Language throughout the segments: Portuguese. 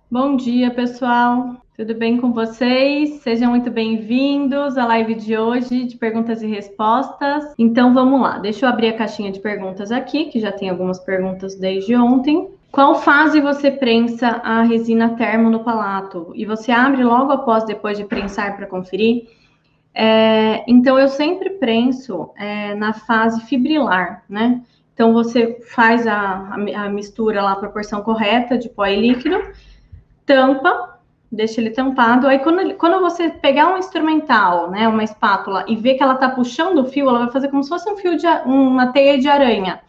Bom dia, pessoal. Tudo bem com vocês? Sejam muito bem-vindos à live de hoje de perguntas e respostas. Então, vamos lá. Deixa eu abrir a caixinha de perguntas aqui, que já tem algumas perguntas desde ontem. Qual fase você prensa a resina termo no palato? E você abre logo após, depois de prensar para conferir? Então, eu sempre prenso na fase fibrilar, né? Então, você faz a mistura lá, a proporção correta de pó e líquido, tampa, deixa ele tampado. Aí, quando você pegar um instrumental, né, uma espátula, e ver que ela tá puxando o fio, ela vai fazer como se fosse um fio uma teia de aranha.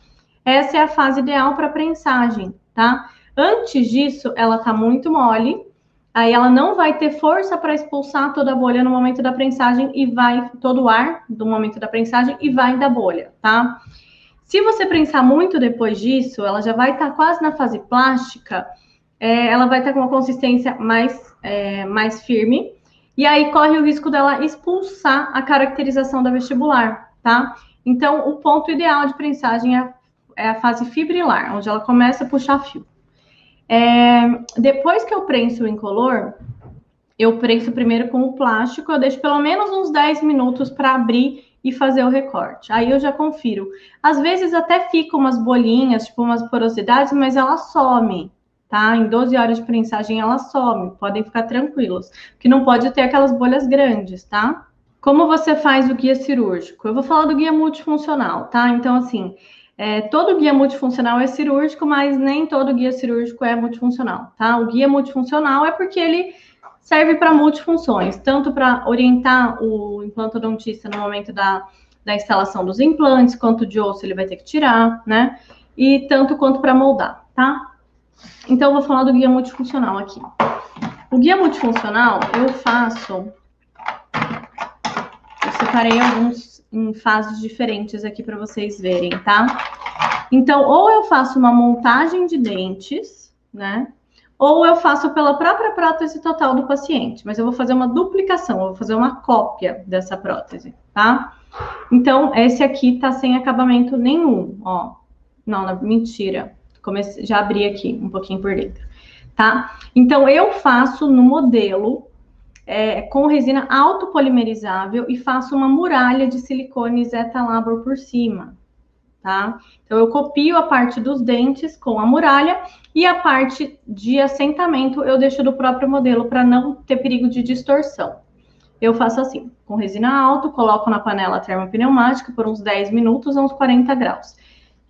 Essa é a fase ideal para prensagem, tá? Antes disso, ela tá muito mole, aí ela não vai ter força para expulsar toda a bolha no momento da prensagem e vai todo o ar do momento da prensagem e vai da bolha, tá? Se você prensar muito depois disso, ela já vai estar quase na fase plástica, ela vai estar com uma consistência mais firme, e aí corre o risco dela expulsar a caracterização da vestibular, tá? Então, o ponto ideal de prensagem é a fase fibrilar, onde ela começa a puxar fio. Depois que eu prenso o incolor, eu prenso primeiro com o plástico, eu deixo pelo menos uns 10 minutos para abrir e fazer o recorte. Aí eu já confiro. Às vezes até ficam umas bolinhas, tipo umas porosidades, mas ela some, tá? Em 12 horas de prensagem ela some, podem ficar tranquilos. Que não pode ter aquelas bolhas grandes, tá? Como você faz o guia cirúrgico? Eu vou falar do guia multifuncional, tá? Então, assim, todo guia multifuncional é cirúrgico, mas nem todo guia cirúrgico é multifuncional, tá? O guia multifuncional é porque ele serve para multifunções, tanto para orientar o implantodontista no momento da instalação dos implantes, quanto de osso ele vai ter que tirar, né? E tanto quanto para moldar, tá? Então, eu vou falar do guia multifuncional aqui. O guia multifuncional, eu separei alguns em fases diferentes aqui para vocês verem, tá? Então, ou eu faço uma montagem de dentes, né? Ou eu faço pela própria prótese total do paciente, mas eu vou fazer uma duplicação, eu vou fazer uma cópia dessa prótese, tá? Então, esse aqui tá sem acabamento nenhum, ó. Não, mentira. Já abri aqui um pouquinho por dentro, tá? Então, eu faço no modelo com resina autopolimerizável e faço uma muralha de silicone Zeta Labor por cima, tá? Então, eu copio a parte dos dentes com a muralha e a parte de assentamento eu deixo do próprio modelo para não ter perigo de distorção. Eu faço assim, com resina alto, coloco na panela termopneumática por uns 10 minutos a uns 40 graus.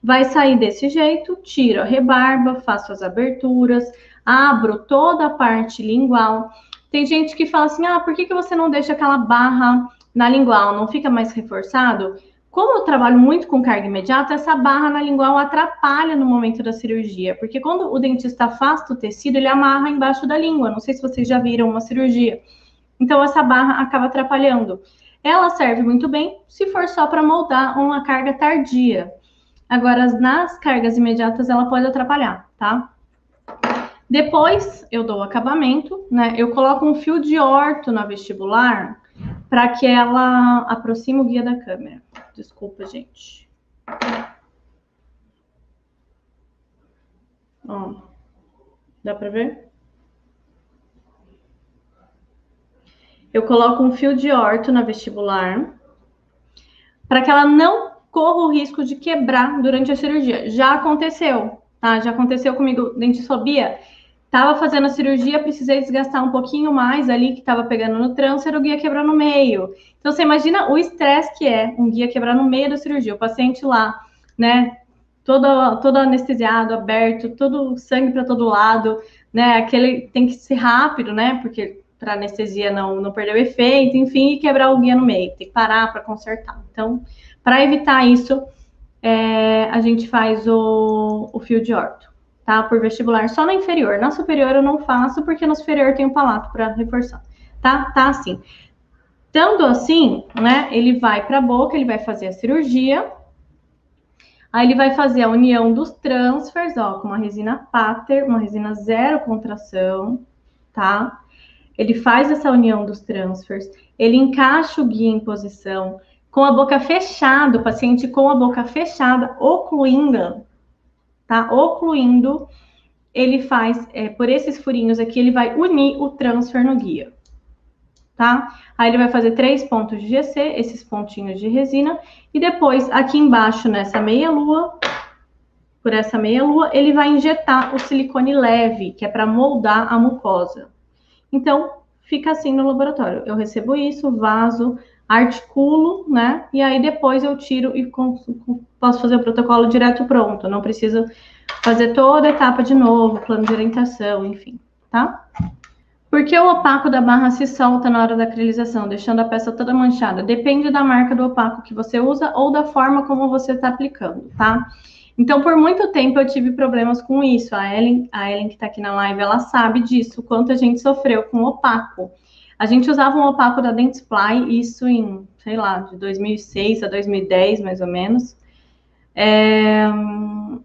Vai sair desse jeito, tiro a rebarba, faço as aberturas, abro toda a parte lingual. Tem gente que fala assim, por que você não deixa aquela barra na lingual? Não fica mais reforçado? Como eu trabalho muito com carga imediata, essa barra na lingual atrapalha no momento da cirurgia, porque quando o dentista afasta o tecido, ele amarra embaixo da língua. Não sei se vocês já viram uma cirurgia. Então, essa barra acaba atrapalhando. Ela serve muito bem se for só para moldar uma carga tardia. Agora, nas cargas imediatas, ela pode atrapalhar, tá? Depois, eu dou o acabamento, né? Eu coloco um fio de orto na vestibular para que ela aproxime o guia da câmera. Desculpa, gente. Ó, dá para ver? Eu coloco um fio de orto na vestibular para que ela não corra o risco de quebrar durante a cirurgia. Já aconteceu, tá? Já aconteceu comigo, dentistofobia. Tava fazendo a cirurgia, precisei desgastar um pouquinho mais ali, que tava pegando no transfer, o guia quebrar no meio. Então, você imagina o estresse que é um guia quebrar no meio da cirurgia, o paciente lá, né, todo anestesiado, aberto, todo sangue para todo lado, né, aquele tem que ser rápido, né, porque para anestesia não perder o efeito, enfim, e quebrar o guia no meio, tem que parar para consertar. Então, para evitar isso, a gente faz o fio de orto, tá? Por vestibular só na inferior. Na superior eu não faço, porque no superior tem um palato para reforçar, tá? Tá assim. Estando assim, né? Ele vai para a boca, ele vai fazer a cirurgia. Aí ele vai fazer a união dos transfers, ó, com uma resina Pater, uma resina zero contração, tá? Ele faz essa união dos transfers, ele encaixa o guia em posição, com a boca fechada, o paciente com a boca fechada, ocluindo, tá? Ocluindo, ele faz, por esses furinhos aqui, ele vai unir o transfer no guia, tá? Aí ele vai fazer 3 pontos de GC, esses pontinhos de resina, e depois, aqui embaixo, nessa meia-lua, por essa meia-lua, ele vai injetar o silicone leve, que é para moldar a mucosa. Então, fica assim no laboratório. Eu recebo isso, vaso, articulo, né? E aí depois eu tiro e posso fazer o protocolo direto pronto. Não preciso fazer toda a etapa de novo, plano de orientação, enfim, tá? Porque o opaco da barra se solta na hora da acrilização, deixando a peça toda manchada? Depende da marca do opaco que você usa ou da forma como você está aplicando, tá? Então, por muito tempo eu tive problemas com isso. A Ellen que está aqui na live, ela sabe disso, quanto a gente sofreu com opaco. A gente usava um opaco da Dentsply, isso em, sei lá, de 2006 a 2010, mais ou menos.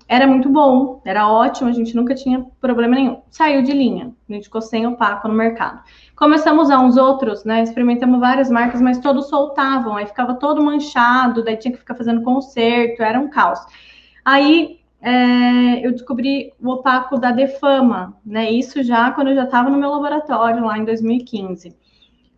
Era muito bom, era ótimo, a gente nunca tinha problema nenhum. Saiu de linha, a gente ficou sem opaco no mercado. Começamos a usar uns outros, né? Experimentamos várias marcas, mas todos soltavam, aí ficava todo manchado, daí tinha que ficar fazendo conserto, era um caos. Aí eu descobri o opaco da Defama, né? Isso já quando eu já estava no meu laboratório, lá em 2015.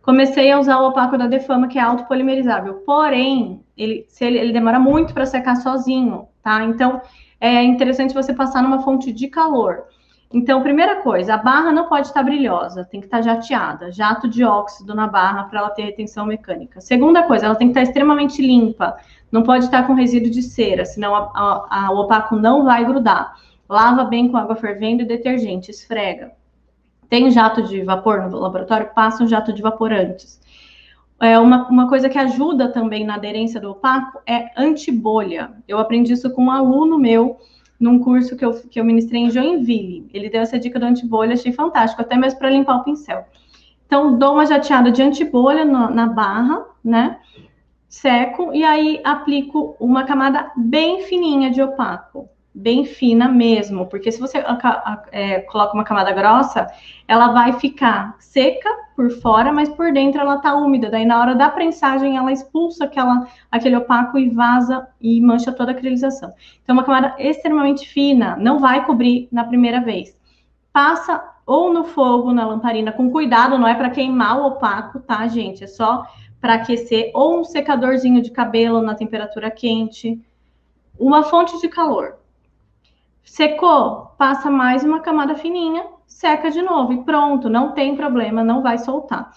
Comecei a usar o opaco da Defama, que é autopolimerizável. Porém, ele demora muito para secar sozinho, tá? Então, é interessante você passar numa fonte de calor. Então, primeira coisa, a barra não pode estar brilhosa, tem que estar jateada, jato de óxido na barra para ela ter retenção mecânica. Segunda coisa, ela tem que estar extremamente limpa, não pode estar com resíduo de cera, senão o opaco não vai grudar. Lava bem com água fervendo e detergente, esfrega. Tem jato de vapor no laboratório? Passa um jato de vapor antes. Uma coisa que ajuda também na aderência do opaco é antibolha. Eu aprendi isso com um aluno meu, num curso que eu ministrei em Joinville. Ele deu essa dica do antibolha, achei fantástico, até mesmo para limpar o pincel. Então, dou uma jateada de antibolha na barra, né? Seco, e aí aplico uma camada bem fininha de opaco. Bem fina mesmo, porque se você coloca uma camada grossa, ela vai ficar seca por fora, mas por dentro ela tá úmida. Daí na hora da prensagem ela expulsa aquele opaco e vaza e mancha toda a acrilização. Então uma camada extremamente fina, não vai cobrir na primeira vez. Passa ou no fogo, na lamparina, com cuidado, não é para queimar o opaco, tá, gente? É só para aquecer, ou um secadorzinho de cabelo na temperatura quente. Uma fonte de calor. Secou, passa mais uma camada fininha, seca de novo e pronto, não tem problema, não vai soltar.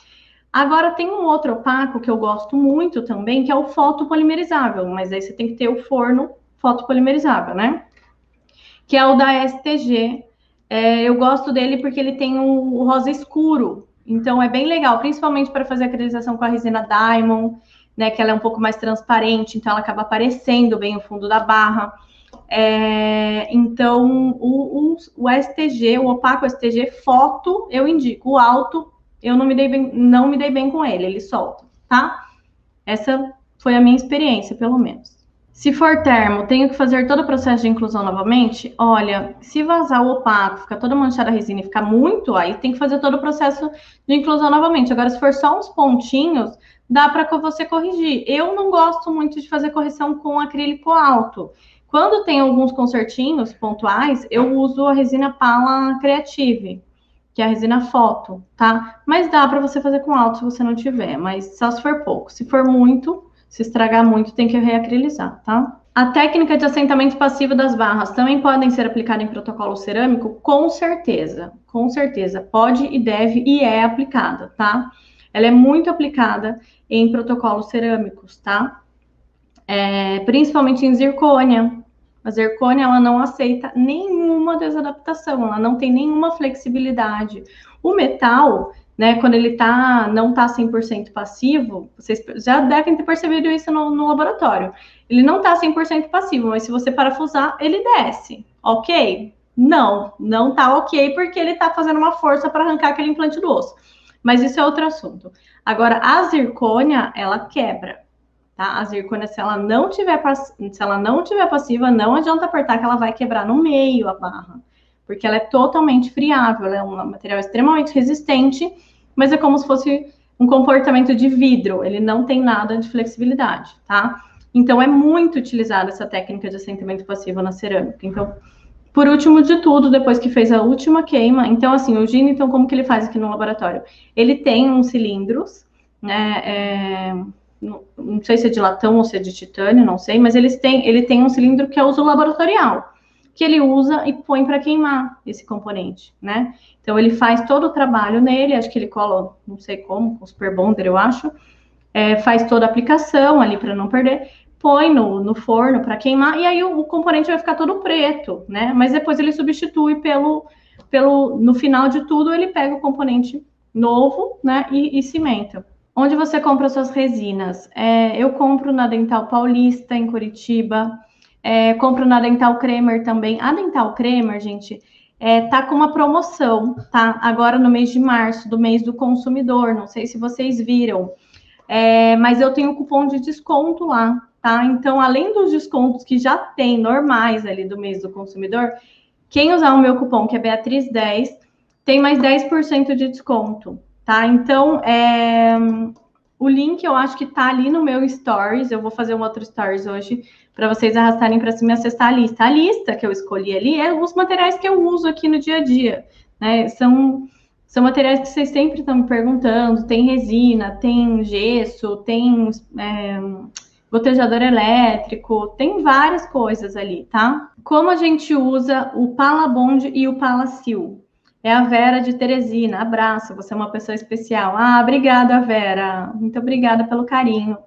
Agora tem um outro opaco que eu gosto muito também, que é o fotopolimerizável, mas aí você tem que ter o forno fotopolimerizável, né? Que é o da STG. Eu gosto dele porque ele tem o rosa escuro, então é bem legal, principalmente para fazer a acrilização com a resina Diamond, né? Que ela é um pouco mais transparente, então ela acaba aparecendo bem o fundo da barra. Então, o STG, o opaco STG foto, eu indico. O alto, eu não me dei bem com ele solta, tá? Essa foi a minha experiência, pelo menos. Se for termo, tenho que fazer todo o processo de inclusão novamente? Olha, se vazar o opaco, ficar toda manchada a resina e ficar muito, aí tem que fazer todo o processo de inclusão novamente. Agora, se for só uns pontinhos, dá para você corrigir. Eu não gosto muito de fazer correção com acrílico alto. Quando tem alguns consertinhos pontuais, eu uso a resina Pala Creative, que é a resina foto, tá? Mas dá para você fazer com alto se você não tiver, mas só se for pouco. Se for muito, se estragar muito, tem que reacrilizar, tá? A técnica de assentamento passivo das barras também podem ser aplicada em protocolo cerâmico? Com certeza, pode e deve e é aplicada, tá? Ela é muito aplicada em protocolos cerâmicos, tá? Principalmente em zircônia. A zircônia, ela não aceita nenhuma desadaptação, ela não tem nenhuma flexibilidade. O metal, né, quando ele não tá 100% passivo, vocês já devem ter percebido isso no laboratório. Ele não tá 100% passivo, mas se você parafusar, ele desce, ok? Não tá ok, porque ele tá fazendo uma força para arrancar aquele implante do osso. Mas isso é outro assunto. Agora, a zircônia, ela quebra. Tá? A zircônia, se ela não tiver passiva, não adianta apertar que ela vai quebrar no meio a barra, porque ela é totalmente friável, ela é um material extremamente resistente, mas é como se fosse um comportamento de vidro, ele não tem nada de flexibilidade, tá? Então, é muito utilizada essa técnica de assentamento passivo na cerâmica. Então, Por último de tudo, depois que fez a última queima, então assim, o Gini, então como que ele faz aqui no laboratório? Ele tem uns cilindros, né, não sei se é de latão ou se é de titânio, não sei, mas ele tem um cilindro que é uso laboratorial, que ele usa e põe para queimar esse componente, né? Então ele faz todo o trabalho nele, acho que ele cola, não sei como, com super bonder, eu acho, faz toda a aplicação ali para não perder, põe no forno para queimar, e aí o componente vai ficar todo preto, né? Mas depois ele substitui no final de tudo, ele pega o componente novo, né? E cimenta. Onde você compra suas resinas? Eu compro na Dental Paulista, em Curitiba. Compro na Dental Cremer também. A Dental Cremer, gente, tá com uma promoção, tá? Agora no mês de março, do mês do consumidor. Não sei se vocês viram. Mas eu tenho um cupom de desconto lá, tá? Então, além dos descontos que já tem normais ali do mês do consumidor, quem usar o meu cupom, que é Beatriz10, tem mais 10% de desconto, tá? Então, o link eu acho que tá ali no meu Stories. Eu vou fazer um outro Stories hoje para vocês arrastarem para cima e acessar a lista. A lista que eu escolhi ali é os materiais que eu uso aqui no dia a dia, né? São materiais que vocês sempre estão me perguntando. Tem resina, tem gesso, tem gotejador elétrico, tem várias coisas ali, tá? Como a gente usa o Palabond e o Palacil? É a Vera de Teresina. Abraço, você é uma pessoa especial. Obrigada, Vera. Muito obrigada pelo carinho.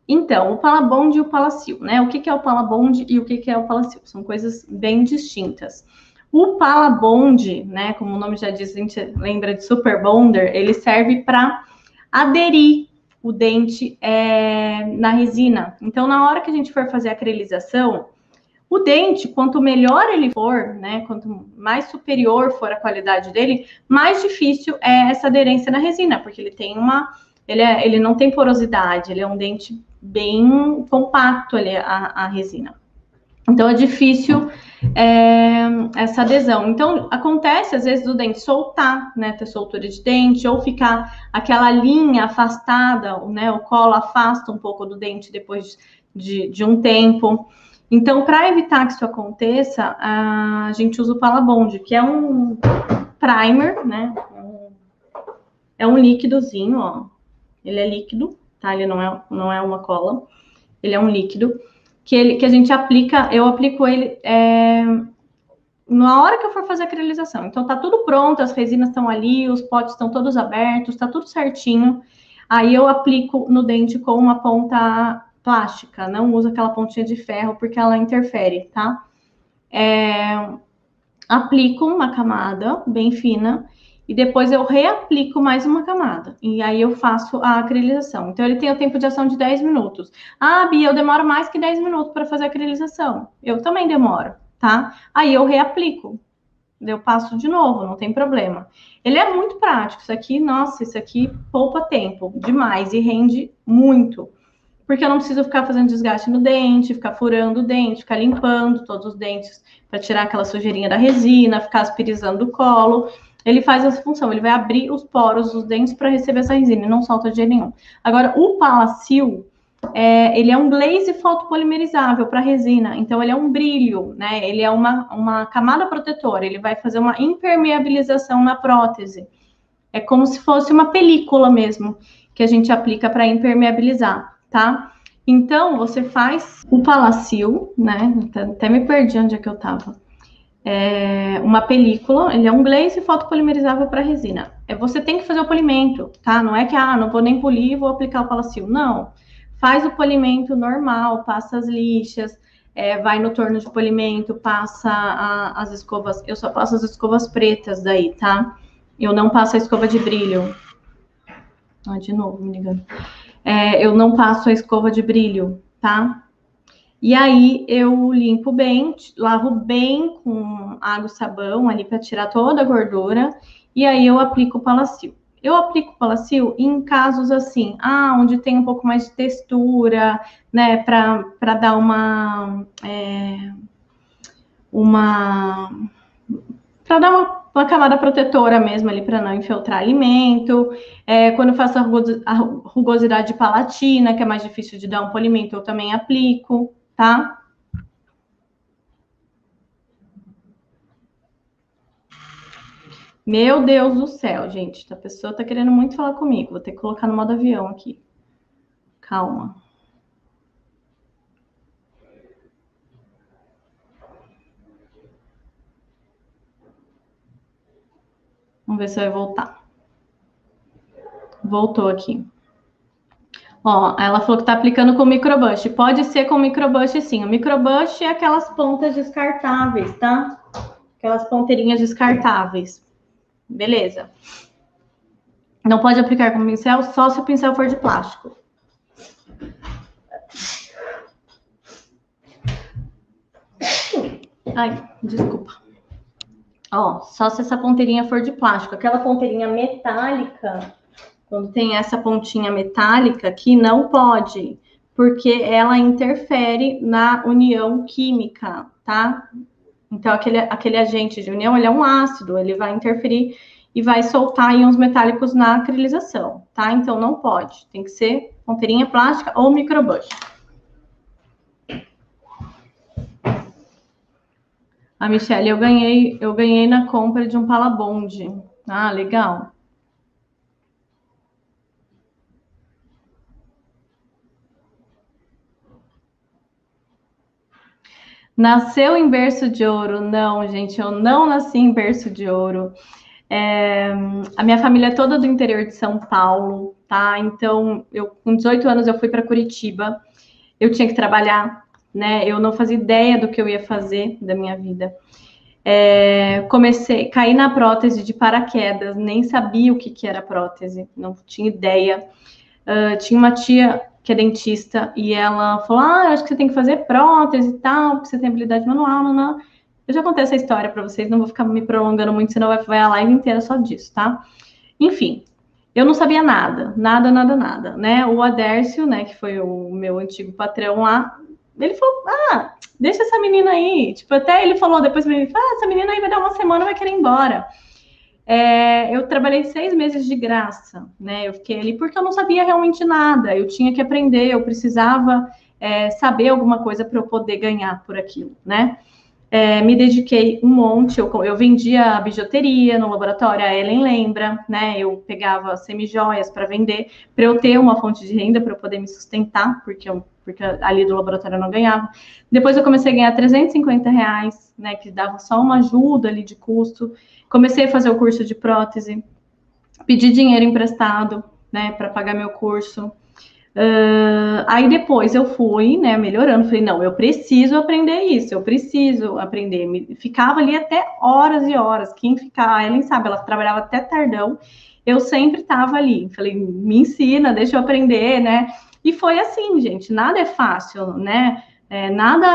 Então, o Palabond e o Palacil, né? O que é o Palabond e o que é o Palacil? São coisas bem distintas. O Palabond, né? Como o nome já diz, a gente lembra de Super Bonder, ele serve para aderir o dente na resina. Então, na hora que a gente for fazer a acrilização, o dente, quanto melhor ele for, né, quanto mais superior for a qualidade dele, mais difícil é essa aderência na resina, porque ele não tem porosidade, ele é um dente bem compacto ali, a resina. Então, é difícil essa adesão. Então, acontece, às vezes, do dente soltar, né, ter soltura de dente, ou ficar aquela linha afastada, né, o colo afasta um pouco do dente depois de um tempo. Então, para evitar que isso aconteça, a gente usa o Palabond, que é um primer, né? É um líquidozinho, ó. Ele é líquido, tá? Ele não é uma cola. Ele é um líquido que a gente aplica. Eu aplico ele na hora que eu for fazer a acrilização. Então, tá tudo pronto, as resinas estão ali, os potes estão todos abertos, tá tudo certinho. Aí eu aplico no dente com uma ponta plástica, não usa aquela pontinha de ferro porque ela interfere, tá? Aplico uma camada bem fina e depois eu reaplico mais uma camada. E aí eu faço a acrilização. Então ele tem o tempo de ação de 10 minutos. Bia, eu demoro mais que 10 minutos para fazer a acrilização. Eu também demoro, tá? Aí eu reaplico. Eu passo de novo, não tem problema. Ele é muito prático. Isso aqui, nossa, isso aqui poupa tempo demais e rende muito. Porque eu não preciso ficar fazendo desgaste no dente, ficar furando o dente, ficar limpando todos os dentes para tirar aquela sujeirinha da resina, ficar aspirizando o colo. Ele faz essa função, ele vai abrir os poros dos dentes para receber essa resina e não solta de jeito nenhum. Agora, o Palacil, ele é um glaze fotopolimerizável para resina, então ele é um brilho, né? Ele é uma camada protetora, ele vai fazer uma impermeabilização na prótese. É como se fosse uma película mesmo, que a gente aplica para impermeabilizar. Tá? Então, você faz o Palacil, né? Até me perdi onde é que eu tava. Uma película, ele é um glaze fotopolimerizável para resina. Você tem que fazer o polimento, tá? Não é que, não vou nem polir, vou aplicar o Palacil. Não. Faz o polimento normal, passa as lixas, vai no torno de polimento, passa as escovas. Eu só passo as escovas pretas daí, tá? Eu não passo a escova de brilho. De novo, me ligando. Eu não passo a escova de brilho, tá? E aí eu limpo bem, lavo bem com água e sabão ali para tirar toda a gordura. E aí eu aplico o Palacil. Eu aplico o Palacil em casos assim, onde tem um pouco mais de textura, né? Para dar para dar uma camada protetora mesmo ali para não infiltrar alimento. Quando eu faço a rugosidade palatina, que é mais difícil de dar um polimento, eu também aplico, tá? Meu Deus do céu, gente. A pessoa tá querendo muito falar comigo. Vou ter que colocar no modo avião aqui. Calma. Vamos ver se vai voltar. Voltou aqui. Ó, ela falou que tá aplicando com microbush. Pode ser com microbush, sim. O microbush é aquelas pontas descartáveis, tá? Aquelas ponteirinhas descartáveis. Beleza. Não pode aplicar com pincel, só se o pincel for de plástico. Ai, desculpa. Ó, só se essa ponteirinha for de plástico. Aquela ponteirinha metálica, quando tem essa pontinha metálica aqui, não pode, porque ela interfere na união química, tá? Então, aquele agente de união, ele é um ácido, ele vai interferir e vai soltar íons metálicos na acrilização, tá? Então, não pode. Tem que ser ponteirinha plástica ou microbush. A Michelle, eu ganhei na compra de um Palabond. Ah, legal. Nasceu em berço de ouro? Não, gente, eu não nasci em berço de ouro. A minha família é toda do interior de São Paulo, tá? Então, com 18 anos eu fui para Curitiba. Eu tinha que trabalhar, né? Eu não fazia ideia do que eu ia fazer da minha vida. Caí na prótese de paraquedas, nem sabia o que era prótese, não tinha ideia. Tinha uma tia que é dentista e ela falou: eu acho que você tem que fazer prótese e tal, porque você tem habilidade manual, não. Eu já contei essa história para vocês, não vou ficar me prolongando muito, senão vai a live inteira só disso, tá? Enfim, eu não sabia nada, né? O Adércio, né, que foi o meu antigo patrão lá, ele falou: deixa essa menina aí. Tipo, até ele falou depois pra mim: essa menina aí vai dar uma semana e vai querer ir embora. Eu trabalhei 6 meses de graça, né? Eu fiquei ali porque eu não sabia realmente nada. Eu tinha que aprender, eu precisava saber alguma coisa para eu poder ganhar por aquilo, né? Me dediquei um monte, eu vendia bijuteria no laboratório, a Ellen lembra, né? Eu pegava semijoias para vender, para eu ter uma fonte de renda, para eu poder me sustentar, porque ali do laboratório eu não ganhava. Depois eu comecei a ganhar R$350, né? Que dava só uma ajuda ali de custo. Comecei a fazer o curso de prótese, pedi dinheiro emprestado, né? Para pagar meu curso. Aí depois eu fui, né, melhorando, falei, não, eu preciso aprender isso, eu preciso aprender. Ficava ali até horas e horas. Quem ficava, a Ellen sabe, ela trabalhava até tardão, eu sempre estava ali. Falei, me ensina, deixa eu aprender, né? E foi assim, gente, nada é fácil, né? Nada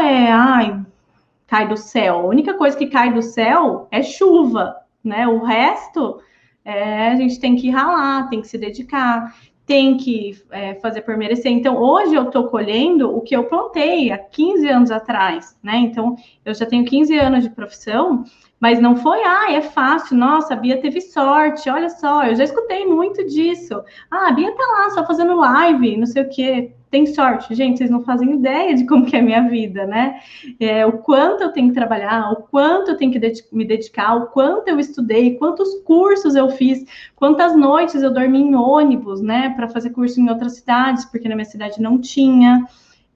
cai do céu. A única coisa que cai do céu é chuva, né? O resto, a gente tem que ralar, tem que se dedicar, tem que fazer por merecer. Então, hoje eu estou colhendo o que eu plantei há 15 anos atrás, né? Então, eu já tenho 15 anos de profissão, mas não foi, é fácil, nossa, a Bia teve sorte, olha só, eu já escutei muito disso. A Bia tá lá só fazendo live, não sei o quê, tem sorte. Gente, vocês não fazem ideia de como que é a minha vida, né? O quanto eu tenho que trabalhar, o quanto eu tenho que me dedicar, o quanto eu estudei, quantos cursos eu fiz, quantas noites eu dormi em ônibus, né, para fazer curso em outras cidades, porque na minha cidade não tinha.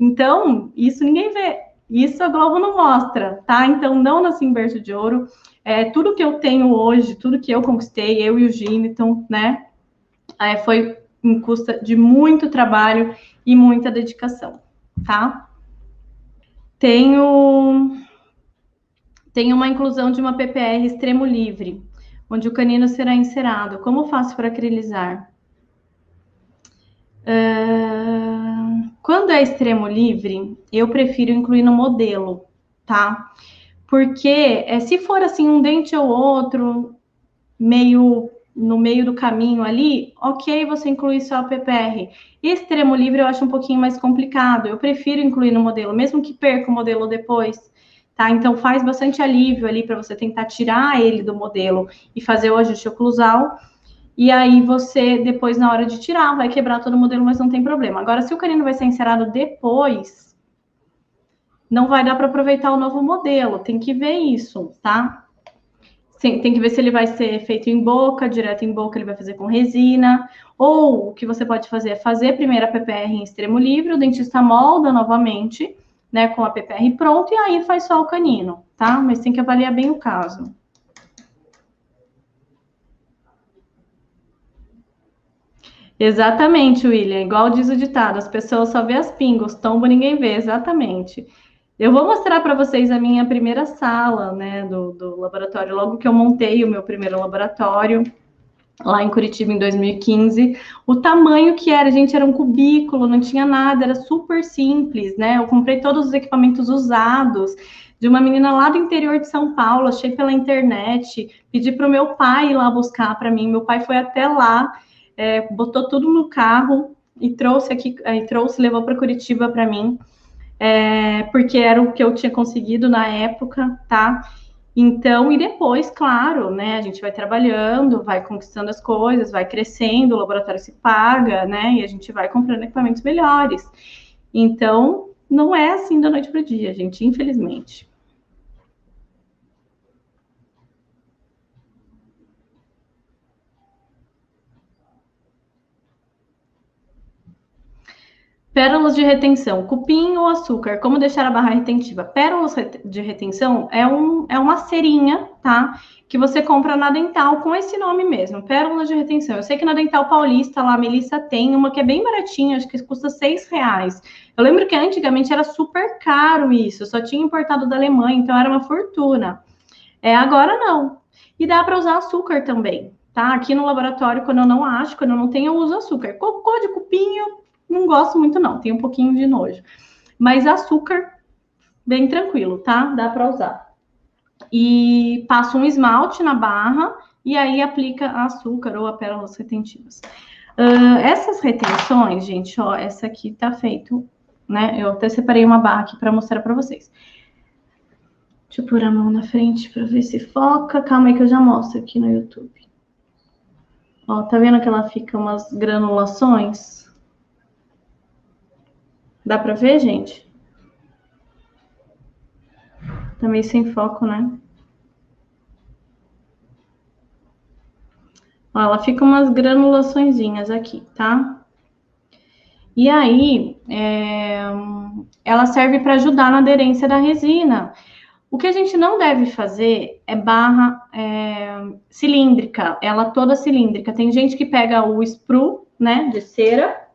Então, isso ninguém vê. Isso a Globo não mostra, tá? Então, não nasci em berço de ouro. Tudo que eu tenho hoje, tudo que eu conquistei, eu e o Giniton, né, foi em custa de muito trabalho e muita dedicação, tá? Tenho uma inclusão de uma PPR extremo livre, onde o canino será encerado. Como faço para acrilizar? Quando é extremo livre, eu prefiro incluir no modelo, tá? Porque se for assim um dente ou outro, meio no meio do caminho ali, ok, você inclui só a PPR. Extremo livre eu acho um pouquinho mais complicado. Eu prefiro incluir no modelo, mesmo que perca o modelo depois, tá? Então faz bastante alívio ali para você tentar tirar ele do modelo e fazer o ajuste oclusal. E aí você, depois, na hora de tirar, vai quebrar todo o modelo, mas não tem problema. Agora, se o canino vai ser encerado depois, não vai dar para aproveitar o novo modelo. Tem que ver isso, tá? Sim, tem que ver se ele vai ser feito em boca, direto em boca, ele vai fazer com resina. Ou o que você pode fazer é fazer primeiro a PPR em extremo livre, o dentista molda novamente, né, com a PPR pronto, e aí faz só o canino, tá? Mas tem que avaliar bem o caso. Exatamente, William. Igual diz o ditado, as pessoas só vê as pingas, tombo ninguém vê. Exatamente. Eu vou mostrar para vocês a minha primeira sala, né, do laboratório, logo que eu montei o meu primeiro laboratório, lá em Curitiba, em 2015. O tamanho que era, gente, era um cubículo, não tinha nada, era super simples, né? Eu comprei todos os equipamentos usados, de uma menina lá do interior de São Paulo, achei pela internet, pedi para o meu pai ir lá buscar para mim. Meu pai foi até lá, botou tudo no carro e trouxe aqui, levou para Curitiba para mim, porque era o que eu tinha conseguido na época, tá? Então, e depois, claro, né, a gente vai trabalhando, vai conquistando as coisas, vai crescendo, o laboratório se paga, né, e a gente vai comprando equipamentos melhores. Então, não é assim da noite para o dia, gente, infelizmente. Pérolas de retenção, cupim ou açúcar, como deixar a barra retentiva? Pérolas de retenção é uma cerinha, tá? Que você compra na Dental com esse nome mesmo, pérolas de retenção. Eu sei que na Dental Paulista, lá a Melissa tem uma que é bem baratinha, acho que custa R$ 6. Eu lembro que antigamente era super caro isso, só tinha importado da Alemanha, então era uma fortuna. Agora não. E dá para usar açúcar também, tá? Aqui no laboratório, quando eu não acho, quando eu não tenho, eu uso açúcar. Cocô de cupinho, não gosto muito, não. Tem um pouquinho de nojo. Mas açúcar, bem tranquilo, tá? Dá para usar. E passa um esmalte na barra e aí aplica açúcar ou a pérolas retentivas. Essas retenções, gente, ó, essa aqui tá feito, né? Eu até separei uma barra aqui para mostrar para vocês. Deixa eu pôr a mão na frente para ver se foca. Calma aí que eu já mostro aqui no YouTube. Ó, tá vendo que ela fica umas granulações? Dá para ver, gente? Tá meio sem foco, né? Ó, ela fica umas granulaçõezinhas aqui, tá? E aí, ela serve para ajudar na aderência da resina. O que a gente não deve fazer é barra cilíndrica, ela toda cilíndrica. Tem gente que pega o sprue, né, de cera,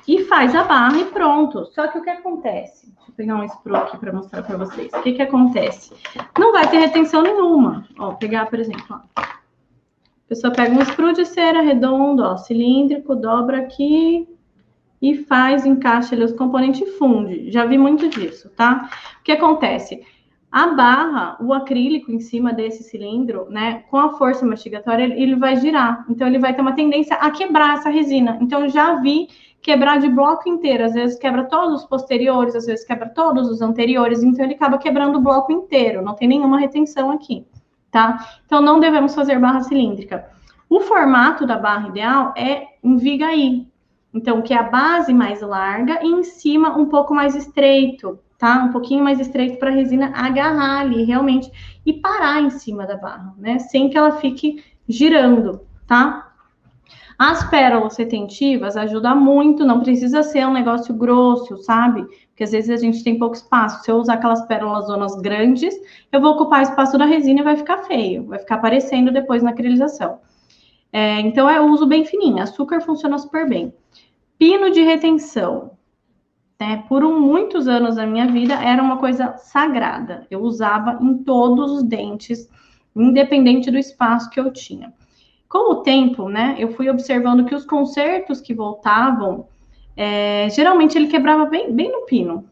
e faz a barra e pronto. Só que o que acontece? Deixa eu pegar um sprue aqui para mostrar para vocês. O que acontece? Não vai ter retenção nenhuma. Ó, vou pegar, por exemplo, ó. A pessoa pega um sprue de cera redondo, ó, cilíndrico, dobra aqui e faz, encaixa ali os componentes e funde. Já vi muito disso, tá? O que acontece? A barra, o acrílico em cima desse cilindro, né, com a força mastigatória, ele vai girar. Então, ele vai ter uma tendência a quebrar essa resina. Então, eu já vi quebrar de bloco inteiro. Às vezes, quebra todos os posteriores, às vezes, quebra todos os anteriores. Então, ele acaba quebrando o bloco inteiro. Não tem nenhuma retenção aqui, tá? Então, não devemos fazer barra cilíndrica. O formato da barra ideal é em viga-i. Então, que é a base mais larga e em cima um pouco mais estreito, tá? Um pouquinho mais estreito para a resina agarrar ali realmente e parar em cima da barra, né? Sem que ela fique girando, tá? As pérolas retentivas ajudam muito, não precisa ser um negócio grosso, sabe? Porque às vezes a gente tem pouco espaço. Se eu usar aquelas pérolas zonas grandes, eu vou ocupar espaço da resina e vai ficar feio, vai ficar aparecendo depois na acrilização. Então, eu uso bem fininho. Açúcar funciona super bem. Pino de retenção. Né? Por muitos anos da minha vida, era uma coisa sagrada. Eu usava em todos os dentes, independente do espaço que eu tinha. Com o tempo, né, eu fui observando que os consertos que voltavam, geralmente ele quebrava bem no pino.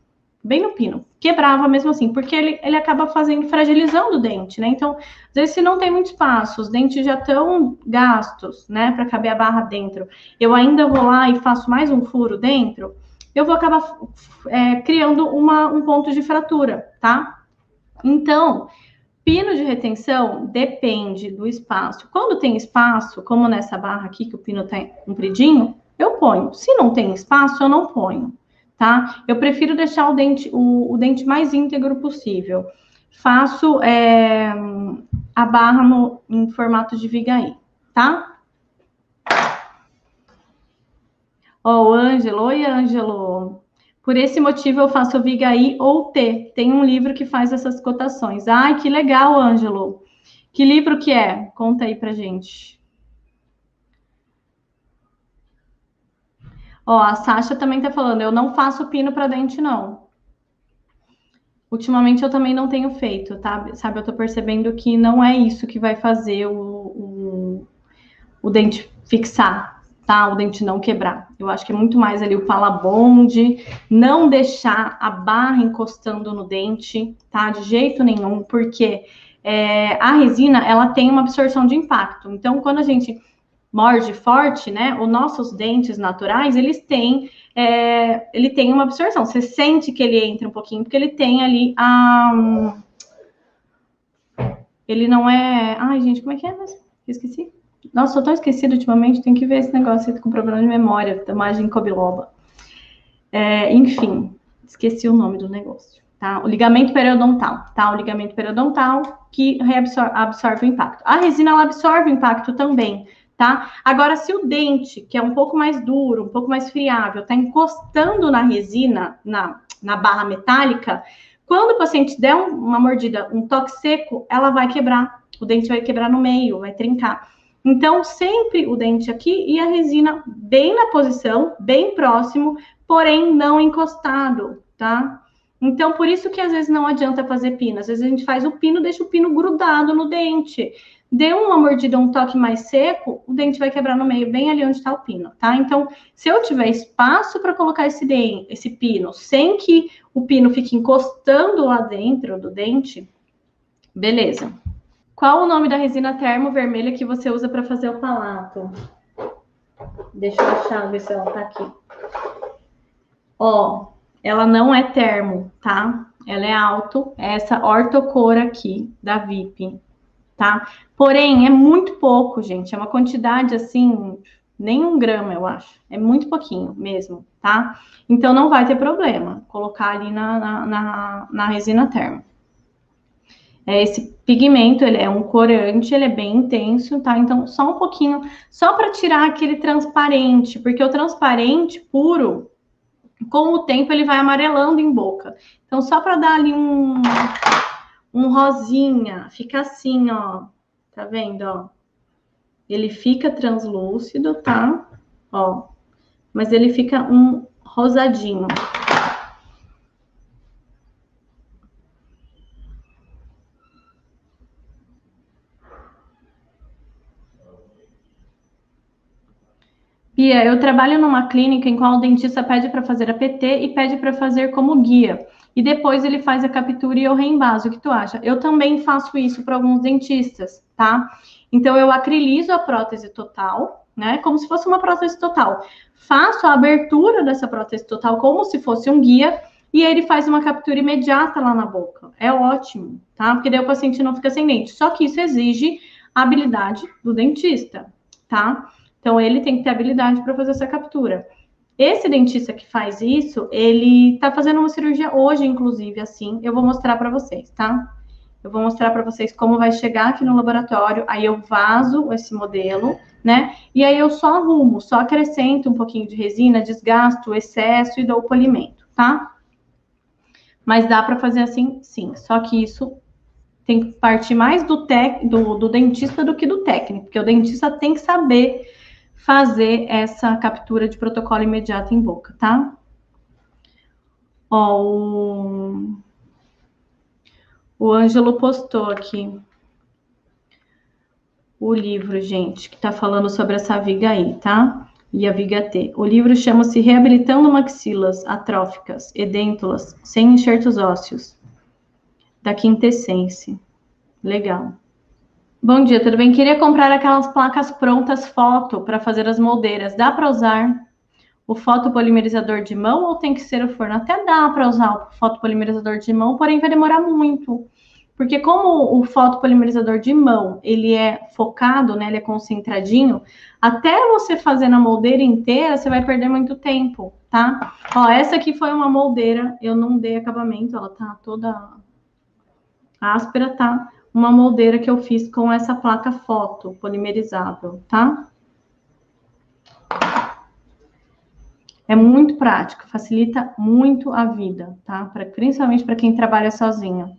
Bem no pino. Quebrava mesmo assim, porque ele acaba fragilizando o dente, né? Então, às vezes, se não tem muito espaço, os dentes já estão gastos, né, para caber a barra dentro, eu ainda vou lá e faço mais um furo dentro, eu vou acabar criando um ponto de fratura, tá? Então, pino de retenção depende do espaço. Quando tem espaço, como nessa barra aqui, que o pino tá compridinho, eu ponho. Se não tem espaço, eu não ponho. Tá? Eu prefiro deixar o dente mais íntegro possível. faço a barra em formato de viga-i, tá? Ó, o Ângelo. Oi, Ângelo. Por esse motivo eu faço viga-i ou T. Tem um livro que faz essas cotações. Ai, que legal, Ângelo. Que livro que é? Conta aí pra gente. Ó, a Sasha também tá falando, eu não faço pino para dente, não. Ultimamente eu também não tenho feito, tá? Sabe, eu tô percebendo que não é isso que vai fazer o dente fixar, tá? O dente não quebrar. Eu acho que é muito mais ali o palabonde, não deixar a barra encostando no dente, tá? De jeito nenhum, porque a resina, ela tem uma absorção de impacto. Então, quando a gente morde forte, né? Os nossos dentes naturais, ele tem uma absorção. Você sente que ele entra um pouquinho, porque ele tem ali ele não é... Ai, gente, como é que é mesmo? Esqueci. Nossa, tô tão esquecida ultimamente, tem que ver esse negócio aí com problema de memória, da ginkgo biloba. Enfim, esqueci o nome do negócio, tá? O ligamento periodontal, tá? O ligamento periodontal que absorve o impacto. A resina, ela absorve o impacto também, tá? Agora, se o dente, que é um pouco mais duro, um pouco mais friável, tá encostando na resina, na barra metálica, quando o paciente der uma mordida, um toque seco, ela vai quebrar. O dente vai quebrar no meio, vai trincar. Então, sempre o dente aqui e a resina bem na posição, bem próximo, porém não encostado, tá? Então, por isso que às vezes não adianta fazer pino. Às vezes a gente faz o pino, deixa o pino grudado no dente. Deu uma mordida, um toque mais seco, o dente vai quebrar no meio, bem ali onde está o pino, tá? Então, se eu tiver espaço para colocar esse pino, sem que o pino fique encostando lá dentro do dente, beleza. Qual o nome da resina termo vermelha que você usa para fazer o palato? Deixa eu achar, ver se ela tá aqui. Ó, ela não é termo, tá? Ela é alto, é essa ortocor aqui da VIP, tá? Porém, é muito pouco, gente. É uma quantidade assim, nem 1 grama, eu acho. É muito pouquinho mesmo, tá? Então não vai ter problema colocar ali na resina termo. Esse pigmento, ele é um corante, ele é bem intenso, tá? Então, só um pouquinho, só para tirar aquele transparente, porque o transparente puro, com o tempo, ele vai amarelando em boca. Então, só para dar ali um rosinha, fica assim, ó. Tá vendo, ó? Ele fica translúcido, tá? Ó. Mas ele fica um rosadinho. Pia, eu trabalho numa clínica em qual o dentista pede para fazer a PT e pede para fazer como guia. E depois ele faz a captura e eu reembaso. O que tu acha? Eu também faço isso para alguns dentistas, tá? Então eu acriliso a prótese total, né? Como se fosse uma prótese total. Faço a abertura dessa prótese total como se fosse um guia e ele faz uma captura imediata lá na boca. É ótimo, tá? Porque daí o paciente não fica sem dente. Só que isso exige a habilidade do dentista, tá? Então, ele tem que ter habilidade para fazer essa captura. Esse dentista que faz isso, ele está fazendo uma cirurgia hoje, inclusive, assim. Eu vou mostrar para vocês, tá? Eu vou mostrar para vocês como vai chegar aqui no laboratório. Aí eu vaso esse modelo, né? E aí eu só arrumo, só acrescento um pouquinho de resina, desgasto o excesso e dou o polimento, tá? Mas dá para fazer assim, sim. Só que isso tem que partir mais do dentista do que do técnico, porque o dentista tem que saber fazer essa captura de protocolo imediato em boca, tá? Ó, o Ângelo postou aqui o livro, gente, que tá falando sobre essa viga aí, tá? E a viga T. O livro chama-se Reabilitando Maxilas Atróficas, Edêntulas, sem enxertos ósseos, da Quintessense. Legal. Bom dia, tudo bem? Queria comprar aquelas placas prontas foto para fazer as moldeiras. Dá para usar o fotopolimerizador de mão ou tem que ser o forno? Até dá para usar o fotopolimerizador de mão, porém vai demorar muito. Porque como o fotopolimerizador de mão, ele é focado, né, ele é concentradinho, até você fazer na moldeira inteira, você vai perder muito tempo, tá? Ó, essa aqui foi uma moldeira, eu não dei acabamento, ela tá toda A áspera tá uma moldeira que eu fiz com essa placa foto polimerizável, tá? É muito prático, facilita muito a vida, tá? Principalmente para quem trabalha sozinho.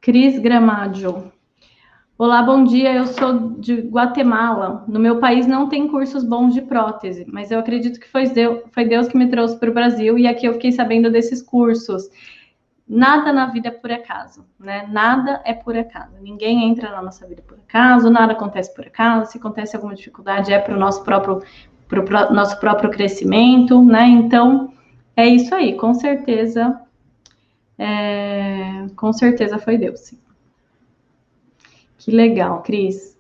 Cris Gramadio. Olá, bom dia. Eu sou de Guatemala. No meu país não tem cursos bons de prótese, mas eu acredito que foi Deus que me trouxe para o Brasil e aqui eu fiquei sabendo desses cursos. Nada na vida é por acaso, né? Nada é por acaso. Ninguém entra na nossa vida por acaso, nada acontece por acaso. Se acontece alguma dificuldade, é para o nosso próprio crescimento, né? Então, é isso aí. Com certeza foi Deus, sim. Que legal, Cris.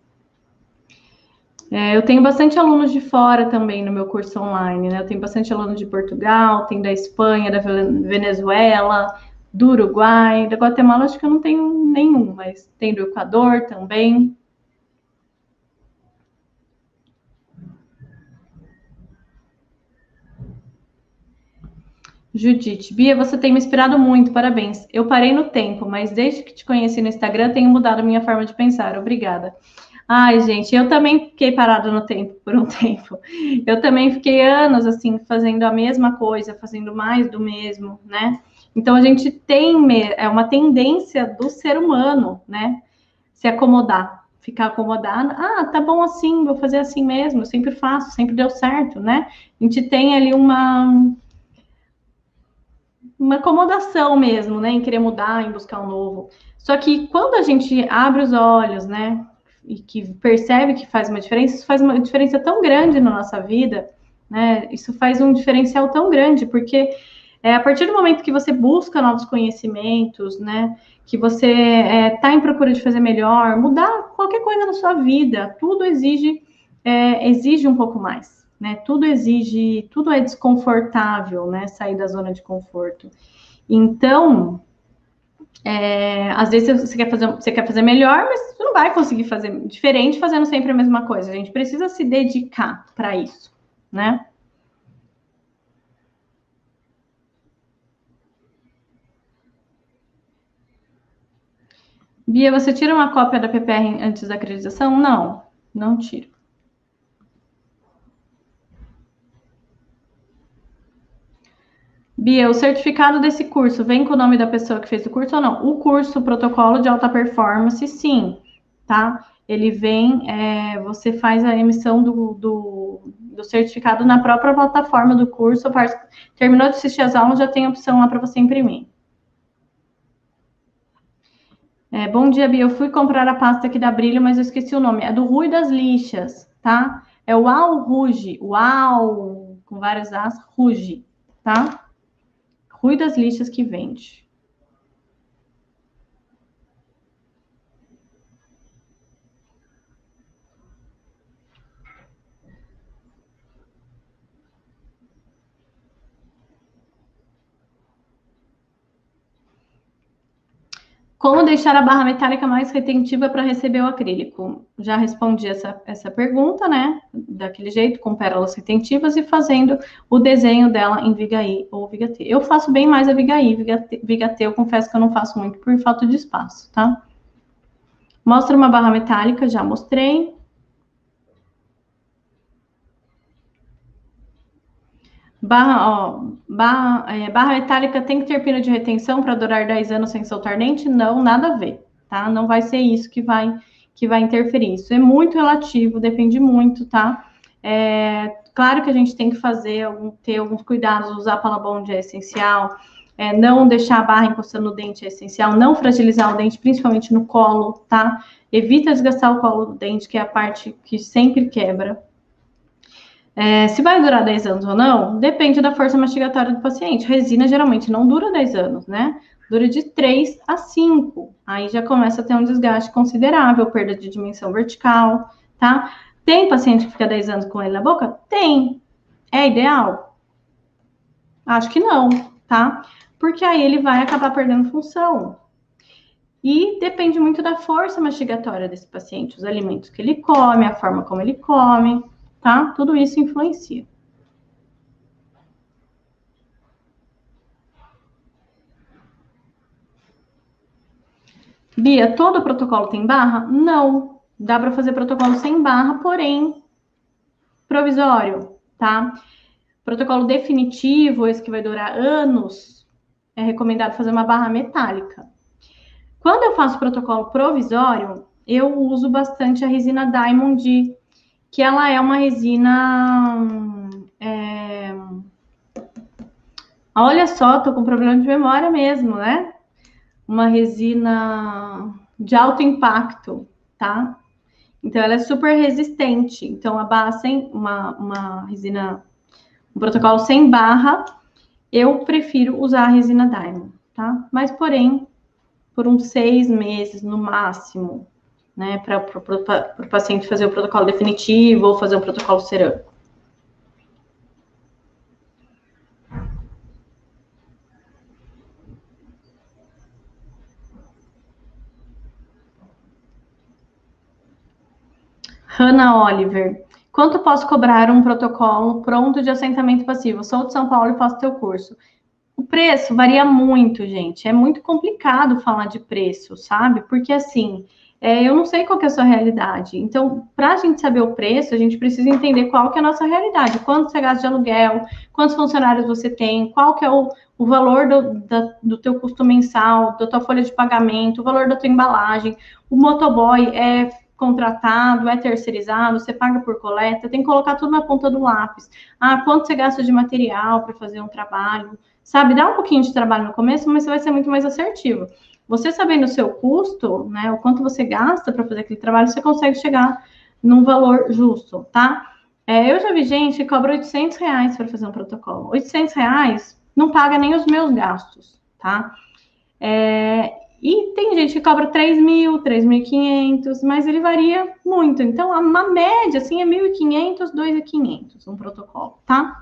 Eu tenho bastante alunos de fora também no meu curso online, né? Eu tenho bastante alunos de Portugal, tem da Espanha, da Venezuela, do Uruguai, da Guatemala acho que eu não tenho nenhum, mas tem do Equador também. Judite, Bia, você tem me inspirado muito, parabéns. Eu parei no tempo, mas desde que te conheci no Instagram, tenho mudado a minha forma de pensar. Obrigada. Ai, gente, eu também fiquei parada no tempo por um tempo. Eu também fiquei anos assim fazendo a mesma coisa, fazendo mais do mesmo, né? Então a gente tem uma tendência do ser humano, né? Se acomodar, ficar acomodado. Ah, tá bom assim, vou fazer assim mesmo. Eu sempre faço, sempre deu certo, né? A gente tem ali uma acomodação mesmo, né? Em querer mudar, em buscar um novo. Só que quando a gente abre os olhos, né? E que percebe que faz uma diferença, isso faz uma diferença tão grande na nossa vida, né? Isso faz um diferencial tão grande, porque a partir do momento que você busca novos conhecimentos, né? Que você está em procura de fazer melhor, mudar qualquer coisa na sua vida, tudo exige um pouco mais. Né? Tudo é desconfortável, né? Sair da zona de conforto. Então, às vezes você quer fazer melhor, mas você não vai conseguir fazer diferente fazendo sempre a mesma coisa. A gente precisa se dedicar para isso, né? Bia, você tira uma cópia da PPR antes da acreditação? Não, não tiro. Bia, o certificado desse curso vem com o nome da pessoa que fez o curso ou não? O curso, o protocolo de alta performance, sim, tá? Ele vem, você faz a emissão do certificado na própria plataforma do curso. Terminou de assistir as aulas, já tem a opção lá para você imprimir. Bom dia, Bia. Eu fui comprar a pasta aqui da Brilho, mas eu esqueci o nome. É do Rui das Lixas, tá? É o Al Ruge. Uau! Com várias As, Ruge, tá? Rui das Lixas que vende. Como deixar a barra metálica mais retentiva para receber o acrílico? Já respondi essa pergunta, né? Daquele jeito, com pérolas retentivas e fazendo o desenho dela em Vigaí ou Vigatê. Eu faço bem mais a Vigaí, Vigatê eu confesso que eu não faço muito por falta de espaço, tá? Mostra uma barra metálica, já mostrei. Barra metálica tem que ter pino de retenção para durar 10 anos sem soltar dente? Não, nada a ver, tá? Não vai ser isso que vai interferir. Isso é muito relativo, depende muito, tá? Claro que a gente tem que ter alguns cuidados, usar Palabond é essencial, não deixar a barra encostando no dente é essencial, não fragilizar o dente, principalmente no colo, tá? Evita desgastar o colo do dente, que é a parte que sempre quebra. Se vai durar 10 anos ou não, depende da força mastigatória do paciente. Resina geralmente não dura 10 anos, né? Dura de 3 a 5. Aí já começa a ter um desgaste considerável, perda de dimensão vertical, tá? Tem paciente que fica 10 anos com ele na boca? Tem. É ideal? Acho que não, tá? Porque aí ele vai acabar perdendo função. E depende muito da força mastigatória desse paciente, os alimentos que ele come, a forma como ele come, tá? Tudo isso influencia. Bia, todo protocolo tem barra? Não. Dá para fazer protocolo sem barra, porém provisório, tá? Protocolo definitivo, esse que vai durar anos, é recomendado fazer uma barra metálica. Quando eu faço protocolo provisório, eu uso bastante a resina Diamond, que ela é uma resina... Olha só, tô com problema de memória mesmo, né? Uma resina de alto impacto, tá? Então, ela é super resistente. Então, a barra sem uma resina, um protocolo sem barra, eu prefiro usar a resina Diamond, tá? Mas, porém, por uns 6 meses no máximo, né? Para o paciente fazer o protocolo definitivo ou fazer um protocolo cerâmico. Hannah Oliver. Quanto posso cobrar um protocolo pronto de assentamento passivo? Sou de São Paulo e faço teu curso. O preço varia muito, gente. É muito complicado falar de preço, sabe? Porque assim, eu não sei qual que é a sua realidade. Então, para a gente saber o preço, a gente precisa entender qual que é a nossa realidade. Quanto você gasta de aluguel, quantos funcionários você tem, qual que é o valor do teu custo mensal, da tua folha de pagamento, o valor da tua embalagem. O motoboy é contratado, é terceirizado, você paga por coleta, tem que colocar tudo na ponta do lápis. Ah, quanto você gasta de material para fazer um trabalho? Sabe, dá um pouquinho de trabalho no começo, mas você vai ser muito mais assertivo. Você sabendo o seu custo, né, o quanto você gasta para fazer aquele trabalho, você consegue chegar num valor justo, tá? Eu já vi gente que cobra R$800 para fazer um protocolo. R$800 não paga nem os meus gastos, tá? E tem gente que cobra 3.000, 3.500, mas ele varia muito. Então, uma média, assim, é 1.500, 2.500 um protocolo, tá?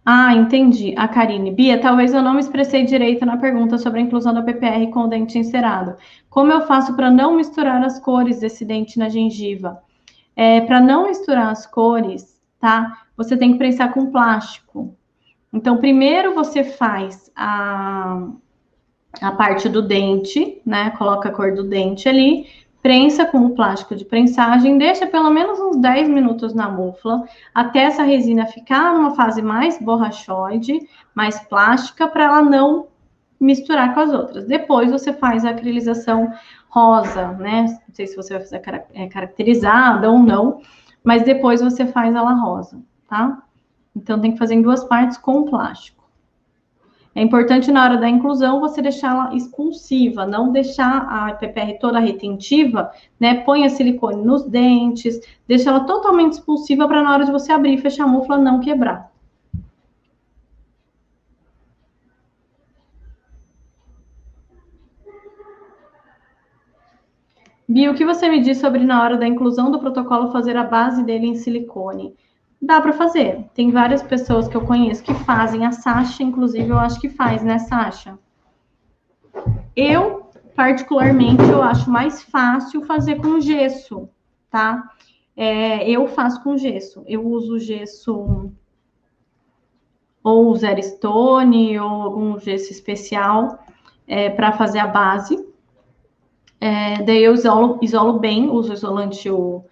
Ah, entendi. A Karine. Bia, talvez eu não me expressei direito na pergunta sobre a inclusão da PPR com o dente encerado. Como eu faço para não misturar as cores desse dente na gengiva? Para não misturar as cores, tá? Você tem que prensar com plástico. Então, primeiro você faz a parte do dente, né? Coloca a cor do dente ali, prensa com o plástico de prensagem, deixa pelo menos uns 10 minutos na mufla, até essa resina ficar numa fase mais borrachoide, mais plástica, para ela não misturar com as outras. Depois você faz a acrilização rosa, né? Não sei se você vai fazer caracterizada ou não, mas depois você faz ela rosa, tá? Então tem que fazer em 2 partes com plástico. É importante na hora da inclusão você deixá-la expulsiva, não deixar a PPR toda retentiva, né? Põe a silicone nos dentes, deixa ela totalmente expulsiva para na hora de você abrir e fechar a mufla não quebrar. Bia, o que você me diz sobre na hora da inclusão do protocolo fazer a base dele em silicone? Dá para fazer. Tem várias pessoas que eu conheço que fazem. A Sasha, inclusive, eu acho que faz, né, Sasha? Eu, particularmente, eu acho mais fácil fazer com gesso, tá? Eu faço com gesso. Eu uso gesso ou Zero Stone ou algum gesso especial para fazer a base. Daí eu isolo bem, uso isolante ou